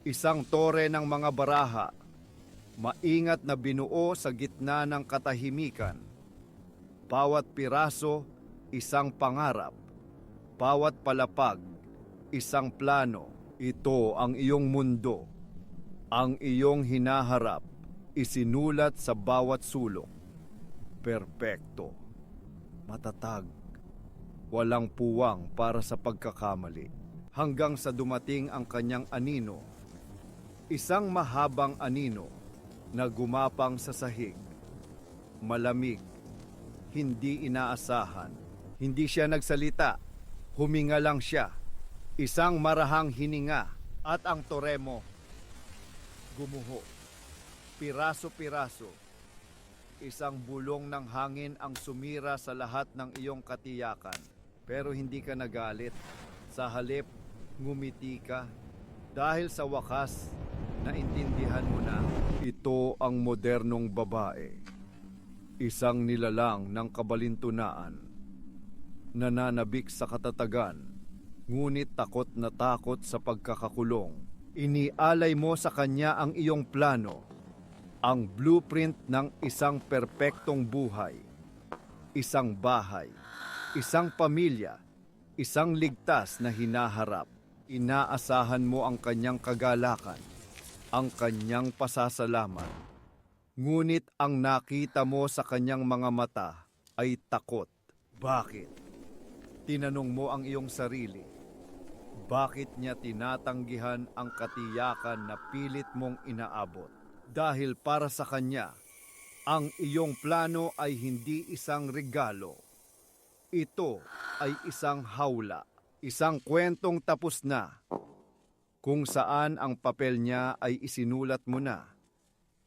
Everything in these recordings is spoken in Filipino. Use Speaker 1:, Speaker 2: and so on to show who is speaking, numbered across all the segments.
Speaker 1: Isang tore ng mga baraha, maingat na binuo sa gitna ng katahimikan. Bawat piraso, isang pangarap. Bawat palapag, isang plano. Ito ang iyong mundo. Ang iyong hinaharap, isinulat sa bawat sulok. Perpekto. Matatag. Walang puwang para sa pagkakamali. Hanggang sa dumating ang kanyang anino. Isang mahabang anino na gumapang sa sahig. Malamig. Hindi inaasahan. Hindi siya nagsalita. Huminga lang siya. Isang marahang hininga at ang tore mo gumuho. Piraso-piraso. Isang bulong ng hangin ang sumira sa lahat ng iyong katiyakan. Pero hindi ka nagalit. Sa halip, ngumiti ka. Dahil sa wakas, naintindihan mo na ito ang modernong babae. Isang nilalang ng kabalintunaan. Nananabik sa katatagan, ngunit takot na takot sa pagkakakulong. Inialay mo sa kanya ang iyong plano, ang blueprint ng isang perpektong buhay, isang bahay, isang pamilya, isang ligtas na hinaharap. Inaasahan mo ang kanyang kagalakan, ang kanyang pasasalamat. Ngunit ang nakita mo sa kanyang mga mata ay takot. Bakit? Tinanong mo ang iyong sarili. Bakit niya tinatanggihan ang katiyakan na pilit mong inaabot? Dahil para sa kanya, ang iyong plano ay hindi isang regalo. Ito ay isang hawla, isang kwentong tapos na, kung saan ang papel niya ay isinulat mo na.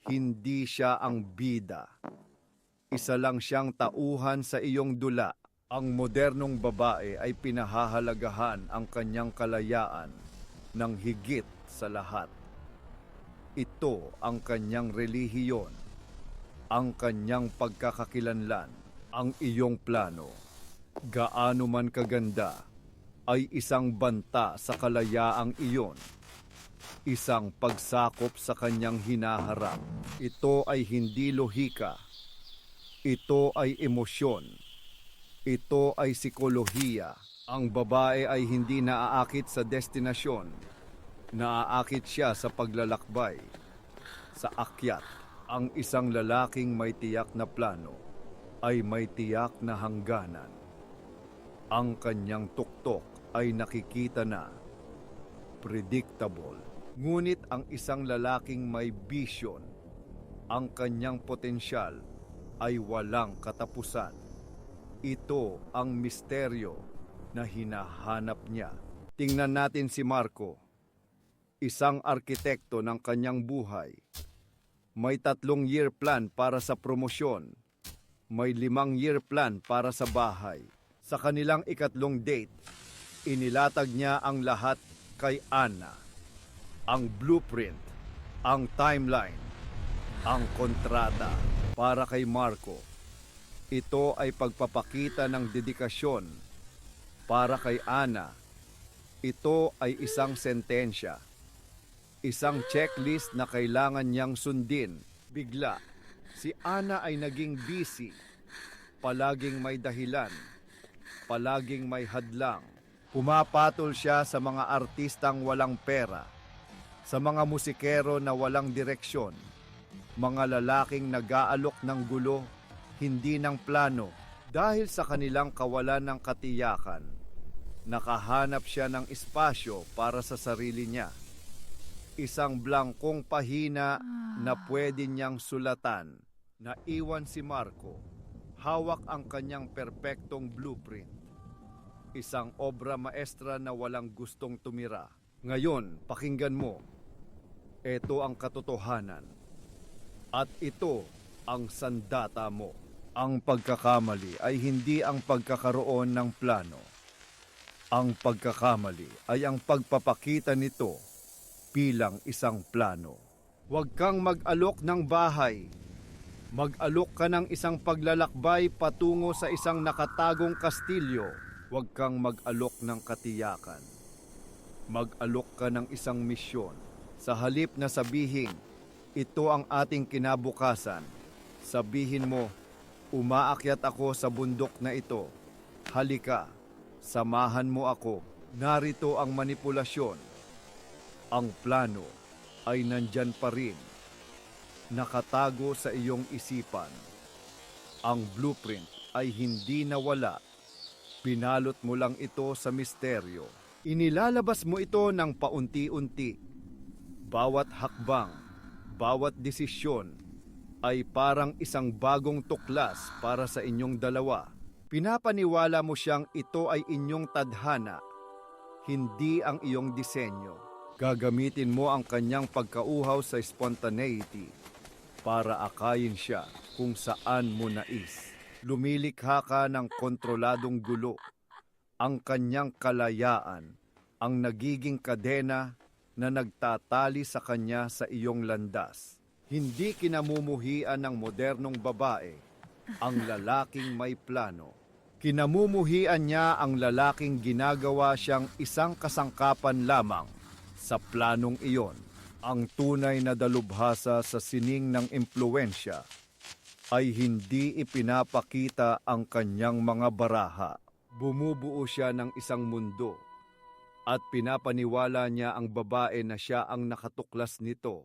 Speaker 1: Hindi siya ang bida. Isa lang siyang tauhan sa iyong dula. Ang modernong babae ay pinahahalagahan ang kanyang kalayaan ng higit sa lahat. Ito ang kanyang relihiyon, ang kanyang pagkakakilanlan, ang iyong plano. Gaano man kaganda, ay isang banta sa kalayaang iyon. Isang pagsakop sa kanyang hinaharap. Ito ay hindi lohika. Ito ay emosyon. Ito ay psikolohiya. Ang babae ay hindi naaakit sa destinasyon. Naaakit siya sa paglalakbay. Sa akyat, ang isang lalaking may tiyak na plano ay may tiyak na hangganan. Ang kanyang tuktok ay nakikita na. Predictable. Ngunit ang isang lalaking may vision, ang kanyang potensyal ay walang katapusan. Ito ang misteryo na hinahanap niya. Tingnan natin si Marco, isang arkitekto ng kanyang buhay. May 3-year plan para sa promosyon. May 5-year plan para sa bahay. Sa kanilang ikatlong date, inilatag niya ang lahat kay Anna. Ang blueprint, ang timeline, ang kontrata. Para kay Marco, ito ay pagpapakita ng dedikasyon. Para kay Ana, ito ay isang sentensya. Isang checklist na kailangan niyang sundin. Bigla, si Ana ay naging busy. Palaging may dahilan. Palaging may hadlang. Pumapatol siya sa mga artistang walang pera. Sa mga musikero na walang direksyon. Mga lalaking nag-aalok ng gulo, hindi ng plano. Dahil sa kanilang kawalan ng katiyakan, nakahanap siya ng espasyo para sa sarili niya. Isang blangkong pahina na pwede niyang sulatan. Naiwan si Marco. Hawak ang kanyang perpektong blueprint. Isang obra maestra na walang gustong tumira. Ngayon, pakinggan mo. Ito ang katotohanan. At ito ang sandata mo. Ang pagkakamali ay hindi ang pagkakaroon ng plano. Ang pagkakamali ay ang pagpapakita nito bilang isang plano. Huwag kang mag-alok ng bahay. Mag-alok ka ng isang paglalakbay patungo sa isang nakatagong kastilyo. Huwag kang mag-alok ng katiyakan. Mag-alok ka ng isang misyon. Sa halip na sabihin, ito ang ating kinabukasan, sabihin mo, umaakyat ako sa bundok na ito. Halika, samahan mo ako. Narito ang manipulasyon. Ang plano ay nandyan pa rin. Nakatago sa iyong isipan. Ang blueprint ay hindi nawala. Pinalot mo lang ito sa misteryo. Inilalabas mo ito ng paunti-unti. Bawat hakbang, bawat desisyon ay parang isang bagong tuklas para sa inyong dalawa. Pinapaniwala mo siyang ito ay inyong tadhana, hindi ang iyong disenyo. Gagamitin mo ang kanyang pagkauhaw sa spontaneity para akayin siya kung saan mo nais. Lumilikha ka ng kontroladong gulo. Ang kanyang kalayaan ang nagiging kadena na nagtatali sa kanya sa iyong landas. Hindi kinamumuhian ng modernong babae ang lalaking may plano. Kinamumuhian niya ang lalaking ginagawa siyang isang kasangkapan lamang sa planong iyon. Ang tunay na dalubhasa sa sining ng impluwensya ay hindi ipinapakita ang kanyang mga baraha. Bumubuo siya ng isang mundo at pinapaniwala niya ang babae na siya ang nakatuklas nito.